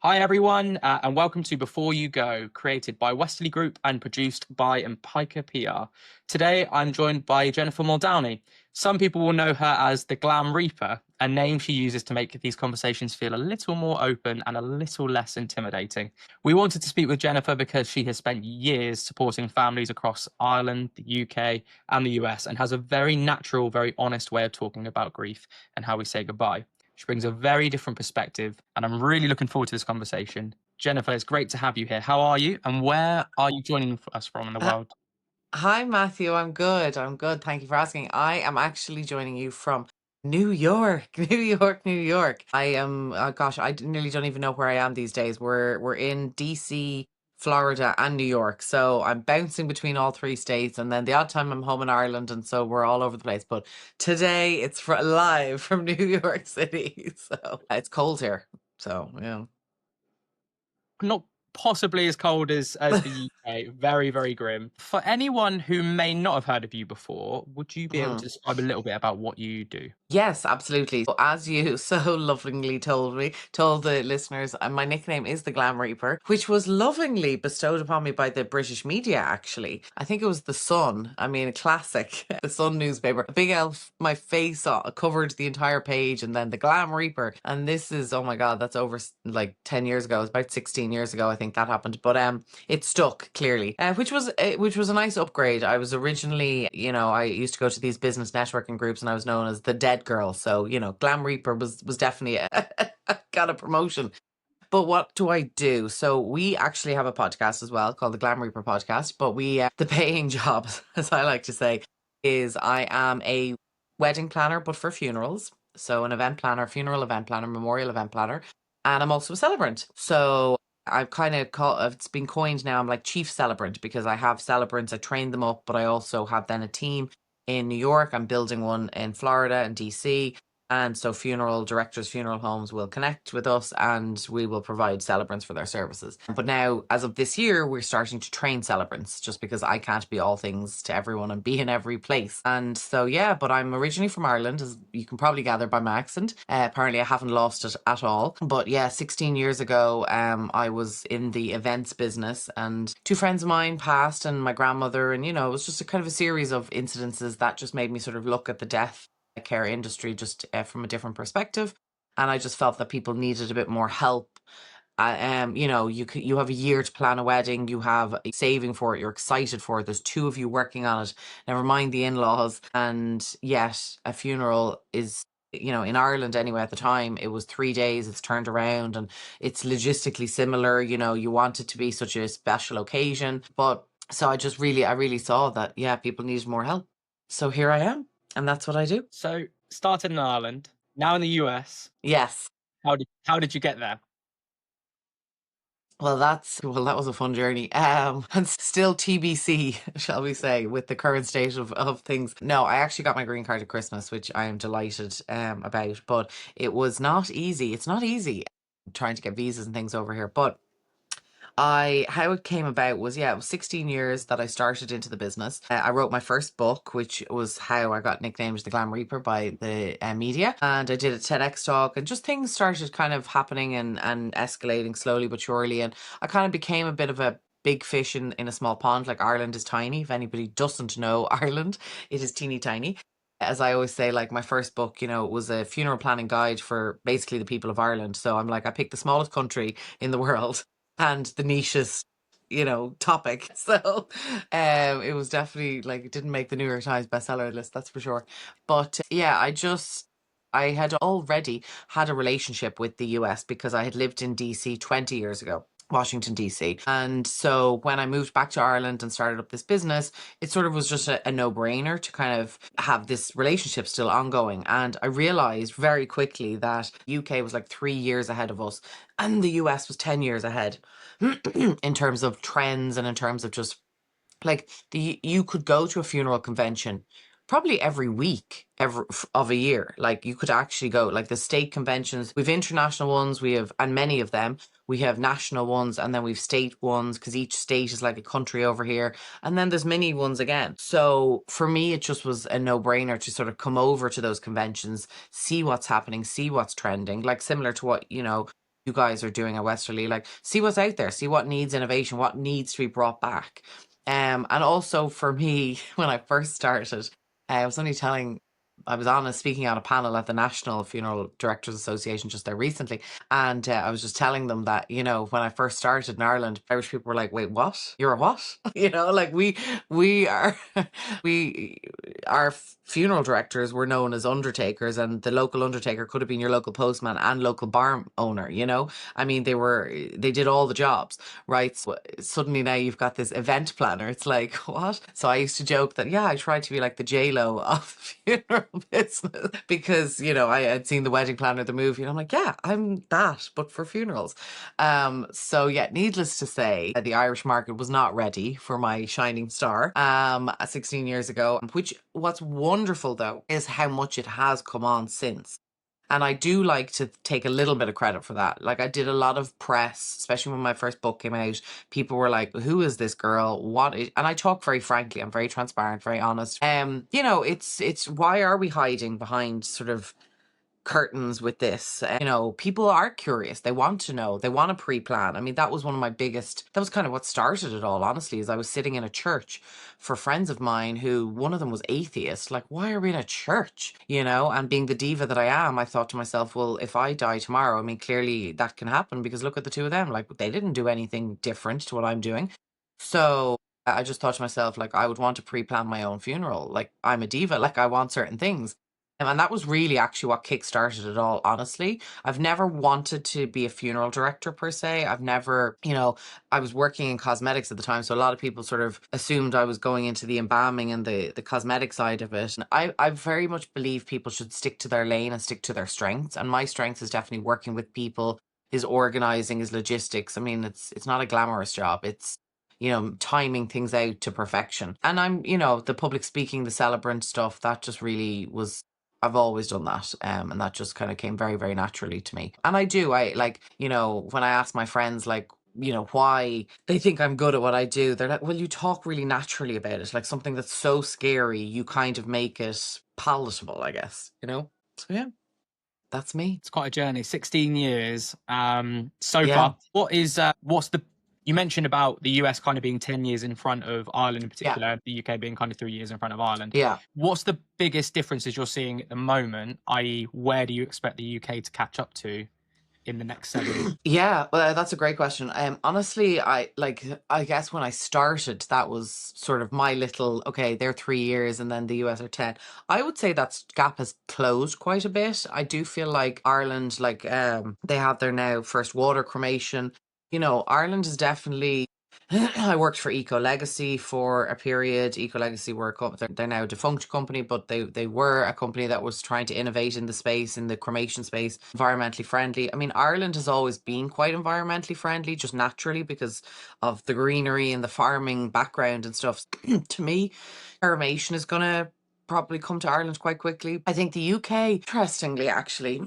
Hi, everyone, and welcome to Before You Go, created by Westerly Group and produced by Piker PR. Today, I'm joined by Jennifer Muldowney. Some people will know her as the Glam Reaper, a name she uses to make these conversations feel a little more open and a little less intimidating. We wanted to speak with Jennifer because she has spent years supporting families across Ireland, the UK, and the US, and has a very natural, very honest way of talking about grief and how we say goodbye. She brings a very different perspective, and I'm really looking forward to this conversation. Jennifer, it's great to have you here. How are you, and where are you joining us from in the Uh, world? Hi, Matthew. I'm good. I'm good. Thank you for asking. I am actually joining you from New York, New York, New York. I am, oh gosh, nearly don't even know where I am these days. We're in DC, Florida, and New York. So I'm bouncing between all three states. And then the odd time I'm home in Ireland. And so we're all over the place. But today it's live from New York City. So it's cold here. So, yeah. Not possibly as cold as the UK. Very, very grim. For anyone who may not have heard of you before, would you be able to Mhm. describe a little bit about what you do? Yes, absolutely. So as you so lovingly told the listeners, my nickname is the Glam Reaper, which was lovingly bestowed upon me by the British media, actually. I think it was The Sun. I mean, a classic, the Sun newspaper. A big elf, my face covered the entire page, and then the Glam Reaper. And this is, oh my God, that's over like 10 years ago. It was about 16 years ago, I think that happened. But it stuck clearly, which was a nice upgrade. I was originally, I used to go to these business networking groups, and I was known as the dead girl. So Glam Reaper was definitely got a promotion. But what do I do? So we actually have a podcast as well called the Glam Reaper podcast. But the paying job, as I like to say, is I am a wedding planner, but for funerals. So an event planner, funeral event planner, memorial event planner, and I'm also a celebrant. So I've kind of called, it's been coined now, I'm like chief celebrant because I have celebrants, I train them up, but I also have then a team in New York. I'm building one in Florida and DC. And so funeral directors, funeral homes will connect with us and we will provide celebrants for their services. But now, as of this year, we're starting to train celebrants just because I can't be all things to everyone and be in every place. And so, yeah, but I'm originally from Ireland, as you can probably gather by my accent. Apparently, I haven't lost it at all. But yeah, 16 years ago, I was in the events business and two friends of mine passed and my grandmother. And, it was just a kind of a series of incidences that just made me sort of look at the death care industry just from a different perspective, and I just felt that people needed a bit more help. You have a year to plan a wedding, you have saving for it, you're excited for it, there's two of you working on it, never mind the in-laws, and yet a funeral is, in Ireland anyway at the time, it was 3 days, it's turned around, and it's logistically similar. You want it to be such a special occasion, but so I really saw that, yeah, people needed more help. So here I am, and that's what I do. So, started in Ireland, now in the US. Yes. How did you get there? That was a fun journey. And still TBC, shall we say, with the current state of things. No, I actually got my green card at Christmas, which I am delighted about. But it was not easy. It's not easy trying to get visas and things over here. But how it came about was, yeah, it was 16 years that I started into the business. I wrote my first book, which was how I got nicknamed the Glam Reaper by the media. And I did a TEDx talk, and just things started kind of happening and escalating slowly but surely. And I kind of became a bit of a big fish in a small pond. Like, Ireland is tiny. If anybody doesn't know Ireland, it is teeny tiny. As I always say, like, my first book, it was a funeral planning guide for basically the people of Ireland. So I'm like, I picked the smallest country in the world and the niches, topic. So it was definitely like, it didn't make the New York Times bestseller list, that's for sure. But yeah, I had already had a relationship with the US because I had lived in DC 20 years ago. Washington, DC. And so when I moved back to Ireland and started up this business, it sort of was just a no brainer to kind of have this relationship still ongoing. And I realized very quickly that UK was like 3 years ahead of us and the US was 10 years ahead in terms of trends and in terms of just like you could go to a funeral convention probably every week of a year. Like, you could actually go, like, the state conventions, we've international ones, we have, and many of them, we have national ones, and then we've state ones because each state is like a country over here, and then there's mini ones again. So for me, it just was a no-brainer to sort of come over to those conventions, see what's happening, see what's trending, like similar to what you guys are doing at Westerly. Like, see what's out there, see what needs innovation, what needs to be brought back. And also for me, when I first started, I was only telling, I was on speaking on a panel at the National Funeral Directors Association just there recently, and I was just telling them that, when I first started in Ireland, Irish people were like, "Wait, what? You're a what?" Like we are, we our funeral directors were known as undertakers, and the local undertaker could have been your local postman and local bar owner. I mean, they did all the jobs, right? So suddenly now you've got this event planner. It's like, what? So I used to joke that, yeah, I tried to be like the J-Lo of the funeral business because, I had seen the Wedding Planner, the movie, and I'm like, yeah, I'm that, but for funerals. So yeah, needless to say, the Irish market was not ready for my shining star 16 years ago. Which what's wonderful though is how much it has come on since. And I do like to take a little bit of credit for that. Like, I did a lot of press, especially when my first book came out. People were like, "Who is this girl? What is?" And I talk very frankly. I'm very transparent, very honest. It's why are we hiding behind sort of curtains with this? People are curious. They want to know. They want to pre-plan. I mean, that was one of my biggest, that was kind of what started it all, honestly, is I was sitting in a church for friends of mine who, one of them was atheist. Like, why are we in a church? And being the diva that I am, I thought to myself, well, if I die tomorrow, I mean, clearly that can happen because look at the two of them. Like, they didn't do anything different to what I'm doing. So I just thought to myself, like, I would want to pre-plan my own funeral. Like, I'm a diva, like, I want certain things. And that was really actually what kick-started it all, honestly. I've never wanted to be a funeral director per se. I've never, I was working in cosmetics at the time, so a lot of people sort of assumed I was going into the embalming and the cosmetic side of it. And I very much believe people should stick to their lane and stick to their strengths. And my strength is definitely working with people, is organizing, is logistics. I mean, it's not a glamorous job. It's timing things out to perfection. And I'm, the public speaking, the celebrant stuff, that just really was, I've always done that. And that just kind of came very, very naturally to me. And I like, when I ask my friends, like, why they think I'm good at what I do, they're like, well, you talk really naturally about it. Like something that's so scary, you kind of make it palatable, I guess, So yeah, that's me. It's quite a journey. 16 years so Yeah. far. What's the you mentioned about the US kind of being 10 years in front of Ireland in Yeah. particular, the UK being kind of 3 years in front of Ireland. Yeah. What's the biggest differences you're seeing at the moment, i.e., where do you expect the UK to catch up to in the next 7 years? Yeah, well, that's a great question. Honestly, I guess when I started, that was sort of my little, okay, they're 3 years and then the US are 10. I would say that gap has closed quite a bit. I do feel like Ireland, like, they have their now first water cremation. Ireland is definitely, I worked for Eco Legacy for a period. Eco Legacy were they're now a defunct company, but they were a company that was trying to innovate in the space, in the cremation space, environmentally friendly. I mean, Ireland has always been quite environmentally friendly, just naturally because of the greenery and the farming background and stuff. To me, cremation is gonna probably come to Ireland quite quickly. I think the UK, interestingly, actually.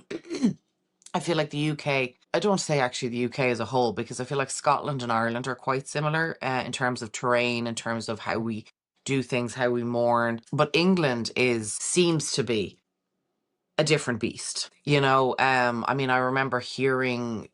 I feel like the UK, I don't want to say actually the UK as a whole, because I feel like Scotland and Ireland are quite similar in terms of terrain, in terms of how we do things, how we mourn. But England seems to be a different beast. I mean, I remember hearing,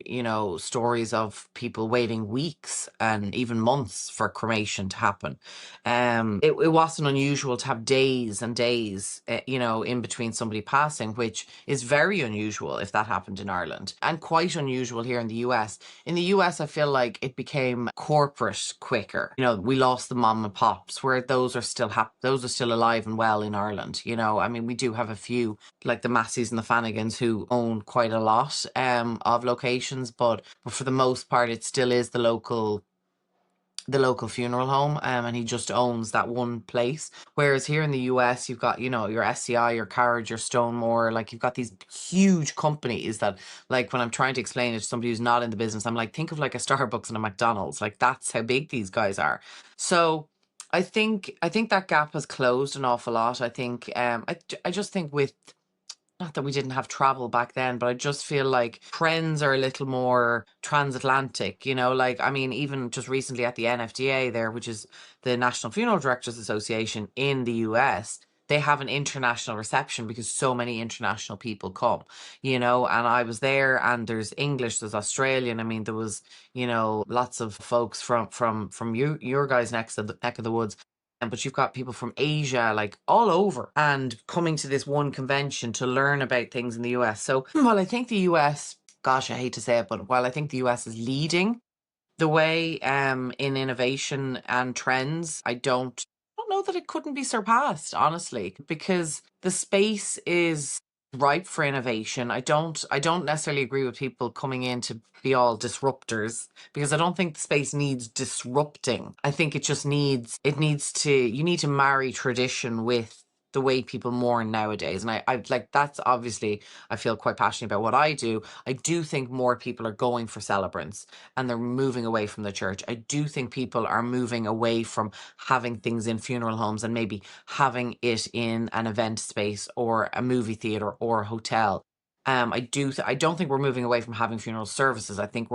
stories of people waiting weeks and even months for cremation to happen. It wasn't unusual to have days and days, in between somebody passing, which is very unusual if that happened in Ireland, and quite unusual here in the US. In the US, I feel like it became corporate quicker. We lost the mom and pops, where those are still those are still alive and well in Ireland. I mean, we do have a few, like the Masseys and the Fannigans, who own quite a lot of locations, but for the most part, it still is the local funeral home, and he just owns that one place. Whereas here in the US, you've got, your SCI, your Carriage, your Stonemore, like you've got these huge companies that, like, when I'm trying to explain it to somebody who's not in the business, I'm like, think of like a Starbucks and a McDonald's. Like, that's how big these guys are. So I think that gap has closed an awful lot. I think I just think with, not that we didn't have travel back then, but I just feel like trends are a little more transatlantic, like, I mean, even just recently at the NFDA there, which is the National Funeral Directors Association in the US, they have an international reception because so many international people come, you know. And I was there, and there's English, there's Australian. I mean, there was, you know, lots of folks from your guys' neck of the woods. And but you've got people from Asia, like all over, and coming to this one convention to learn about things in the US. So while I think the US, gosh, I hate to say it, but while I think the US is leading the way in innovation and trends, I don't know that it couldn't be surpassed, honestly, because the space is ripe for innovation. I don't necessarily agree with people coming in to be all disruptors, because I don't think the space needs disrupting. I think you need to marry tradition with the way people mourn nowadays. And I like, that's obviously, I feel quite passionate about what I do. I do think more people are going for celebrants, and they're moving away from the church. I do think people are moving away from having things in funeral homes and maybe having it in an event space or a movie theater or a hotel. I don't think we're moving away from having funeral services. I think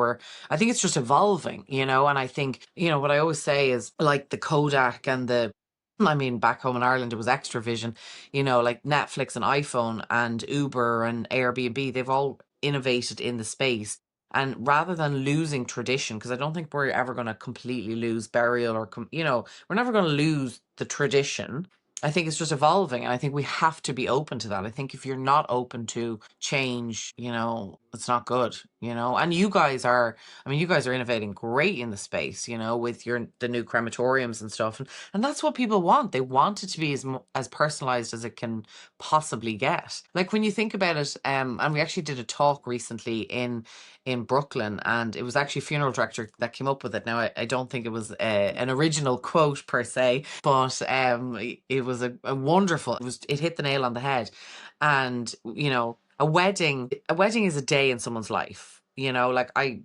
it's just evolving, you know. And I think, you know, what I always say is, like, the Kodak and I mean, back home in Ireland, it was Extravision, you know, like Netflix and iPhone and Uber and Airbnb, they've all innovated in the space. And rather than losing tradition, because I don't think we're ever going to completely lose burial you know, we're never going to lose the tradition. I think it's just evolving, and I think we have to be open to that. I think if you're not open to change, you know, it's not good, you know. And I mean, you guys are innovating great in the space, you know, with the new crematoriums and stuff. And that's what people want. They want it to be as personalized as it can possibly get. Like, when you think about it, and we actually did a talk recently in Brooklyn, and it was actually a funeral director that came up with it. Now, I don't think it was an original quote per se, but it was a wonderful. It hit the nail on the head. And, you know, a wedding is a day in someone's life. You know, like, I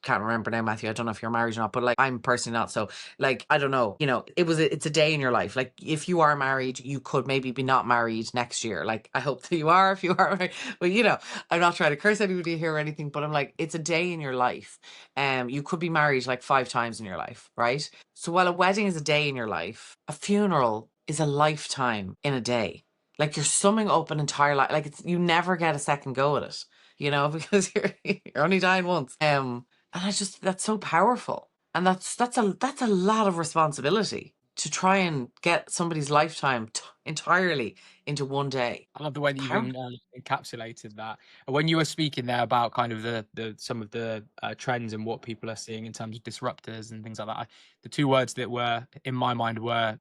can't remember now, Matthew. I don't know if you're married or not, but, like, I'm personally not. So, like, I don't know. You know, it's a day in your life. Like, if you are married, you could maybe be not married next year. Like, I hope that you are, if you are married. But, you know, I'm not trying to curse anybody here or anything, but I'm like, it's a day in your life. You could be married like 5 times in your life, right? So while a wedding is a day in your life, a funeral is a lifetime in a day. Like, you're summing up an entire life. Like, you never get a second go at it, you know, because you're only dying once. And that's so powerful. And that's a lot of responsibility to try and get somebody's lifetime entirely into one day. I love the way that you've encapsulated that. And when you were speaking there about kind of the some of the trends and what people are seeing in terms of disruptors and things like that, the two words that were in my mind were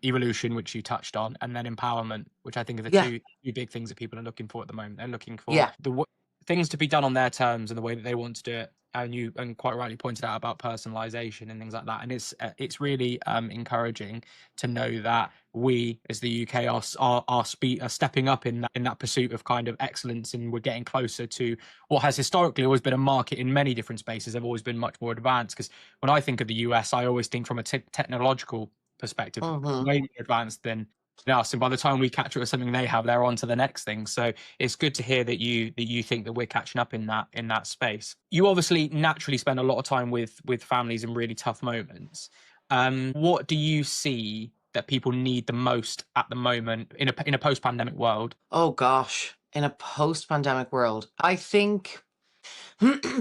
evolution, which you touched on, and then empowerment, which I think are the Yeah, two big things that people are looking for at the moment. They're looking for yeah, things to be done on their terms and the way that they want to do it. And you quite rightly pointed out about personalization and things like that. And it's really encouraging to know that we, as the UK, are stepping up in that pursuit of kind of excellence, and we're getting closer to what has historically always been a market in many different spaces. Have always been much more advanced. Because when I think of the US, I always think from a technological perspective, hmm, way more advanced than us. And by the time we catch up with something they have, they're on to the next thing. So it's good to hear that you think that we're catching up in that space. You obviously naturally spend a lot of time with families in really tough moments. What do you see that people need the most at the moment in a post-pandemic world? oh gosh, in a post-pandemic world, I think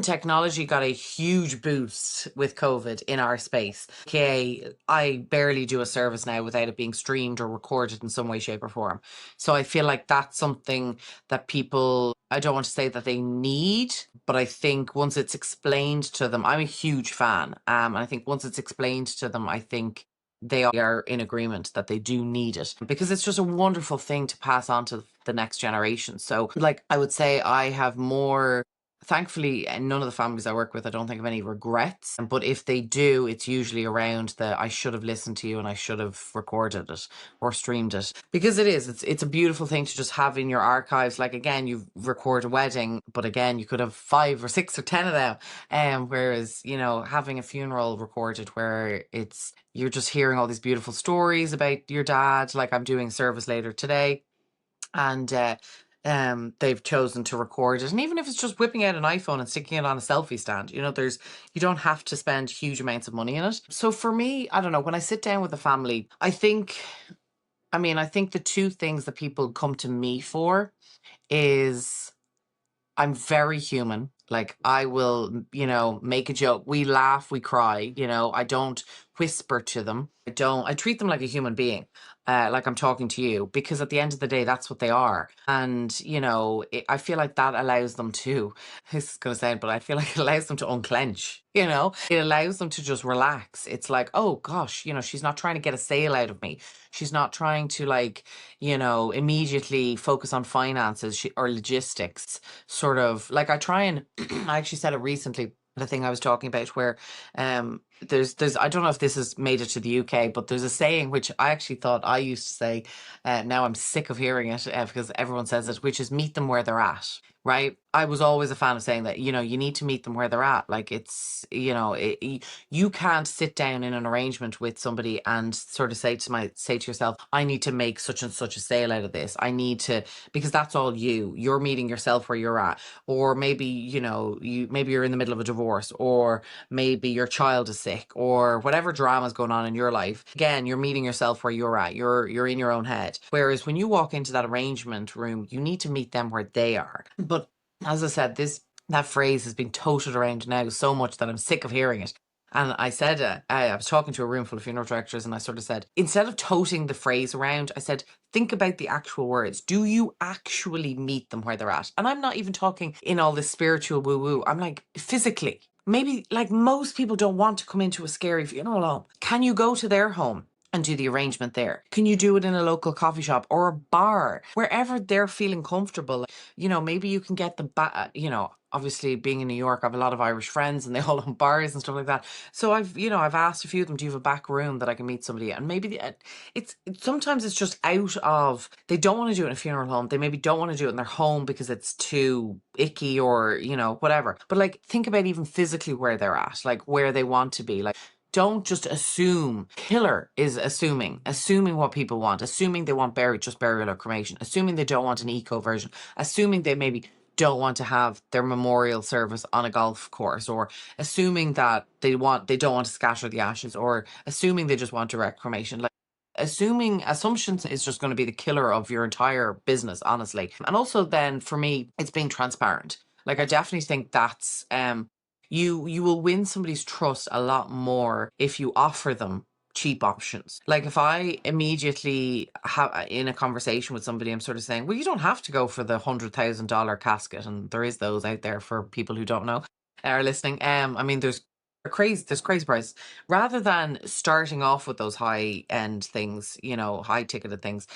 technology got a huge boost with COVID in our space. Okay, I barely do a service now without it being streamed or recorded in some way, shape, or form. So I feel like that's something that people, I don't want to say that they need, but I think once it's explained to them, I'm a huge fan. And I think once it's explained to them, I think they are in agreement that they do need it, because it's just a wonderful thing to pass on to the next generation. So, like, I would say I have more. Thankfully, none of the families I work with, I don't think of any regrets. But if they do, it's usually around the I should have listened to you and I should have recorded it or streamed it. Because it's a beautiful thing to just have in your archives. Like, again, you record a wedding, but again, you could have 5 or 6 or 10 of them. Whereas, you know, having a funeral recorded where you're just hearing all these beautiful stories about your dad. Like, I'm doing service later today, and they've chosen to record it. And even if it's just whipping out an iPhone and sticking it on a selfie stand, you know, you don't have to spend huge amounts of money in it. So for me, I don't know, when I sit down with a family, I think I mean, I think the two things that people come to me for is I'm very human. Like I will, make a joke. We laugh, we cry, I don't whisper to them. I treat them like a human being, like I'm talking to you, because at the end of the day, that's what they are. And, I feel like that allows them to, this is going to sound, but I feel like it allows them to unclench, it allows them to just relax. It's like, oh gosh, she's not trying to get a sale out of me. She's not trying to like, immediately focus on finances or logistics sort of like I try and I actually said it recently, the thing I was talking about where there's I don't know if this has made it to the UK, but there's a saying which I actually thought I used to say, now I'm sick of hearing it because everyone says it, which is meet them where they're at. Right. I was always a fan of saying that, you need to meet them where they're at. Like it's, you can't sit down in an arrangement with somebody and sort of say to yourself, I need to make such and such a sale out of this. I need to, because that's all you're meeting yourself where you're at. Or maybe, maybe you're in the middle of a divorce, or maybe your child is sick, or whatever drama's going on in your life. Again, you're meeting yourself where you're at. You're in your own head. Whereas when you walk into that arrangement room, you need to meet them where they are. But as I said, that phrase has been toted around now so much that I'm sick of hearing it. And I said, I was talking to a room full of funeral directors, and I sort of said, instead of toting the phrase around, I said, think about the actual words. Do you actually meet them where they're at? And I'm not even talking in all this spiritual woo woo. I'm like, physically. Maybe like most people don't want to come into a scary funeral home. Can you go to their home and do the arrangement there? Can you do it in a local coffee shop or a bar, wherever they're feeling comfortable? Maybe you can get obviously being in New York, I have a lot of Irish friends and they all own bars and stuff like that. So I've asked a few of them, do you have a back room that I can meet somebody? And maybe sometimes it's just out of, they don't want to do it in a funeral home. They maybe don't want to do it in their home because it's too icky or, whatever. But like, think about even physically where they're at, like where they want to be. Like, don't just assume. Killer is assuming what people want, assuming they want just burial or cremation, assuming they don't want an eco version, assuming they maybe don't want to have their memorial service on a golf course, or assuming that they don't want to scatter the ashes, or assuming they just want direct cremation. Like assumptions is just going to be the killer of your entire business, honestly. And also then for me, it's being transparent. Like I definitely think that's you will win somebody's trust a lot more if you offer them cheap options. Like if I immediately have in a conversation with somebody, I'm sort of saying, well, you don't have to go for the $100,000 casket, and there is those out there for people who don't know are listening. I mean, there's crazy prices. Rather than starting off with those high end things, high ticketed things,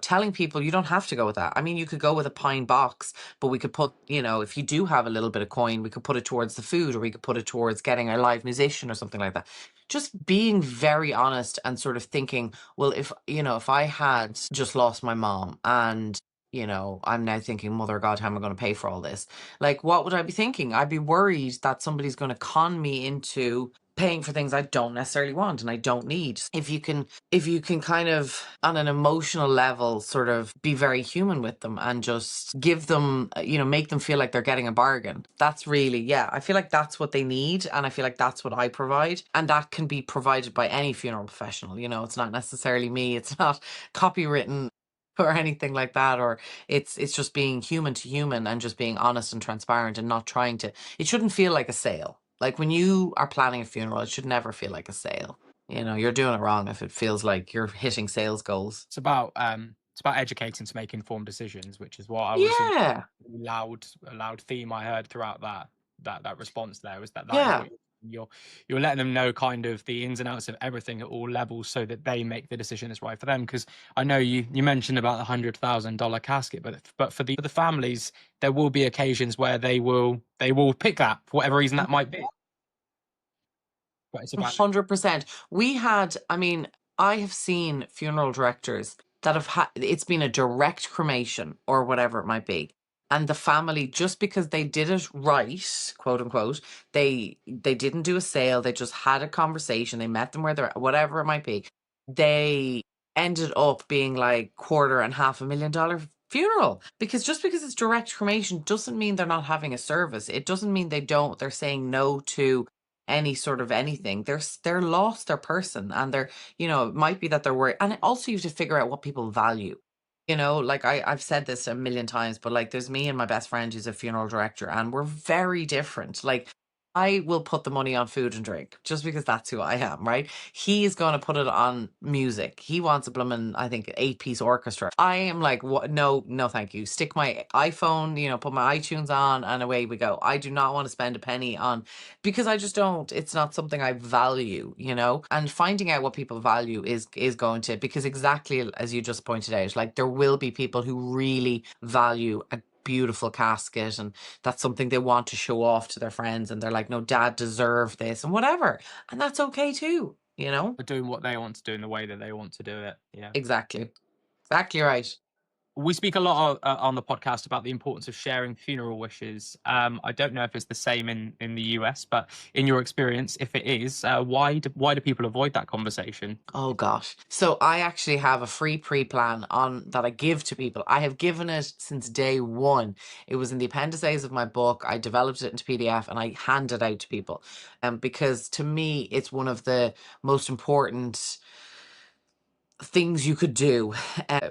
telling people you don't have to go with that. I mean, you could go with a pine box, but we could put, if you do have a little bit of coin, we could put it towards the food, or we could put it towards getting a live musician or something like that. Just being very honest and sort of thinking, well, if I had just lost my mom and I'm now thinking, Mother God, how am I going to pay for all this? Like, what would I be thinking? I'd be worried that somebody's going to con me into paying for things I don't necessarily want and I don't need. If you can kind of on an emotional level sort of be very human with them and just give them, make them feel like they're getting a bargain. That's really, yeah, I feel like that's what they need, and I feel like that's what I provide, and that can be provided by any funeral professional. It's not necessarily me. It's not copywritten or anything like that, or it's just being human to human and just being honest and transparent and not trying to, it shouldn't feel like a sale. Like when you are planning a funeral, it should never feel like a sale. You're doing it wrong if it feels like you're hitting sales goals. It's about educating to make informed decisions, which is what I was Yeah. a loud theme I heard throughout that response there, was that is Yeah. what you're letting them know kind of the ins and outs of everything at all levels so that they make the decision that's right for them. Because I know you mentioned about the $100,000 casket, but for the families, there will be occasions where they will pick that for whatever reason that might be. But it's about 100%. I mean, I have seen funeral directors that have had, it's been a direct cremation or whatever it might be. And the family, just because they did it right, quote unquote, they didn't do a sale, they just had a conversation, they met them where they're at, whatever it might be. They ended up being like quarter and $500,000 funeral. Because just because it's direct cremation doesn't mean they're not having a service. It doesn't mean they're saying no to any sort of anything, they're lost their person, and they're, it might be that they're worried. And also you have to figure out what people value. Like I've said this a million times, but like there's me and my best friend who's a funeral director, and we're very different. Like I will put the money on food and drink just because that's who I am, right? He is going to put it on music. He wants a bloomin', I think, 8-piece orchestra. I am like, what? No, no, thank you. Stick my iPhone, put my iTunes on, and away we go. I do not want to spend a penny on, because I just don't. It's not something I value, And finding out what people value is going to, because exactly as you just pointed out, like there will be people who really value a beautiful casket, and that's something they want to show off to their friends, and they're like, no, dad deserved this and whatever, and that's okay too. For doing what they want to do in the way that they want to do it. Yeah. Exactly right. We speak a lot on the podcast about the importance of sharing funeral wishes. I don't know if it's the same in the US, but in your experience, if it is, why do people avoid that conversation? Oh gosh. So I actually have a free pre-plan on that I give to people. I have given it since day one. It was in the appendices of my book. I developed it into PDF and I hand it out to people. Because to me, it's one of the most important things you could do.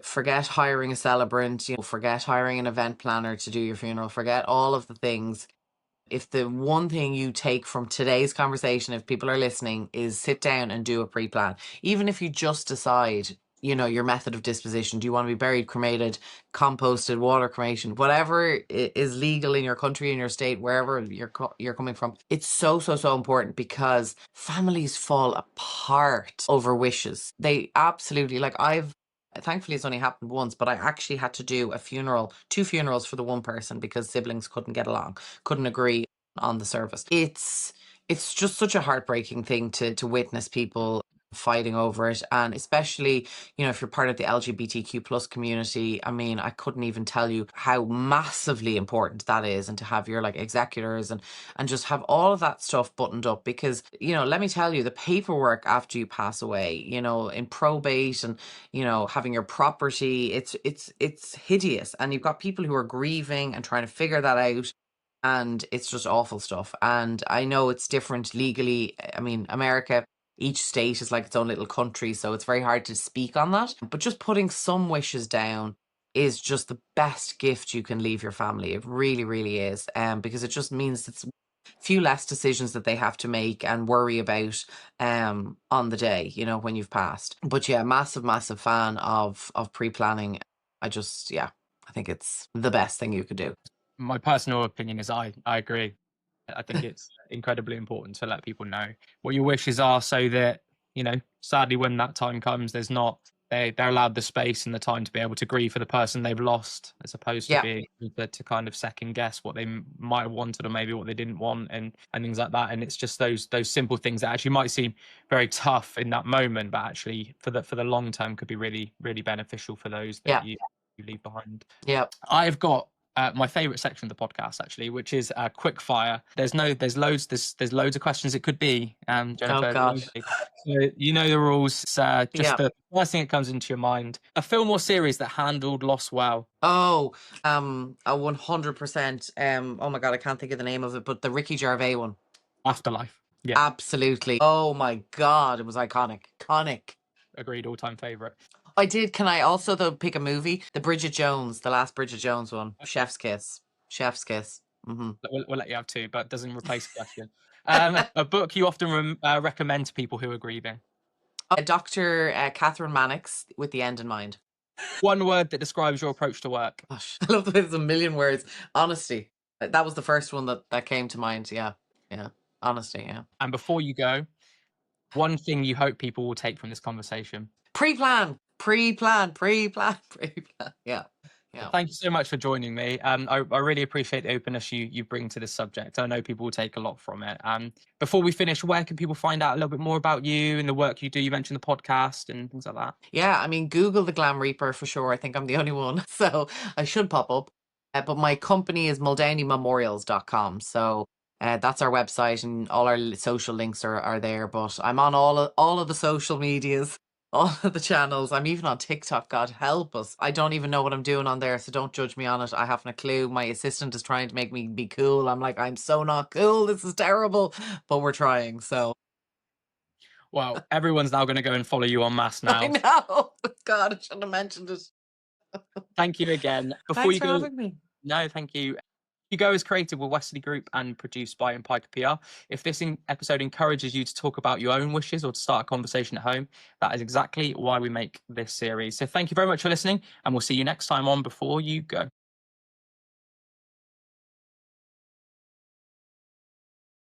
Forget hiring a celebrant, forget hiring an event planner to do your funeral, forget all of the things. If the one thing you take from today's conversation, if people are listening, is sit down and do a pre-plan. Even if you just decide, your method of disposition. Do you want to be buried, cremated, composted, water cremation, whatever is legal in your country, in your state, wherever you're coming from? It's so, so, so important, because families fall apart over wishes. They absolutely, like, thankfully it's only happened once, but I actually had to do two funerals for the one person, because siblings couldn't get along, couldn't agree on the service. It's just such a heartbreaking thing to witness people fighting over it, and especially, if you're part of the LGBTQ plus community. I mean, I couldn't even tell you how massively important that is, and to have your like executors and just have all of that stuff buttoned up, because let me tell you, the paperwork after you pass away, in probate, and having your property, it's hideous, and you've got people who are grieving and trying to figure that out, and it's just awful stuff. And I know it's different legally. I mean, America, each state is like its own little country, so it's very hard to speak on that. But just putting some wishes down is just the best gift you can leave your family. It really, really is. Because it just means it's a few less decisions that they have to make and worry about on the day, when you've passed. But yeah, massive, massive fan of pre-planning. I think it's the best thing you could do. My personal opinion is I agree. I think it's incredibly important to let people know what your wishes are, so that, sadly, when that time comes, they're allowed the space and the time to be able to grieve for the person they've lost, as opposed to Yeah, being to kind of second guess what they might have wanted, or maybe what they didn't want, and things like that. And it's just those simple things that actually might seem very tough in that moment, but actually for the long term could be really, really beneficial for those that yeah, you leave behind. yeah. I've got my favorite section of the podcast, actually, which is quick fire. There's loads of questions it could be, Oh Jennifer. gosh. So you know the rules. It's, just Yeah. the first thing that comes into your mind. A film or series that handled loss well. Oh, a 100%. Oh my God, I can't think of the name of it, but the Ricky Gervais one. Afterlife. Yeah, Absolutely. Oh my God, it was iconic. Iconic. agreed. All time favorite. I did. Can I also though pick a movie? The last Bridget Jones one. Chef's Kiss. Chef's Kiss. We'll let you have two, but it doesn't replace the question. A book you often recommend to people who are grieving. Dr. Catherine Mannix, With the End in Mind. One word that describes your approach to work. Gosh, I love the way there's a million words. Honesty. That was the first one that came to mind. Yeah. Yeah. Honesty. Yeah. And before you go, one thing you hope people will take from this conversation. Pre-plan. Pre-plan. Pre-plan. Pre-plan. Yeah. Yeah. Thank you so much for joining me. I really appreciate the openness you bring to this subject. I know people will take a lot from it. Before we finish, where can people find out a little bit more about you and the work you do? You mentioned the podcast and things like that. Yeah, I mean, Google the Glam Reaper for sure. I think I'm the only one, so I should pop up. But my company is MuldowneyMemorials.com. So that's our website, and all our social links are there. But I'm on all of the social medias. all of the channels. I'm even on TikTok, God help us. I don't even know what I'm doing on there, so don't judge me on it. I haven't a clue. My assistant is trying to make me be cool. I'm like, I'm so not cool. This is terrible. But we're trying, so Well, everyone's now going to go and follow you en masse I now. know. God, I shouldn't have mentioned it. Thank you again. Before Thanks you for go, having me. no, thank you. You Go is created with Wesley Group and produced by Piker PR. If this episode encourages you to talk about your own wishes or to start a conversation at home, that is exactly why we make this series. So thank you very much for listening, and we'll see you next time on Before You Go.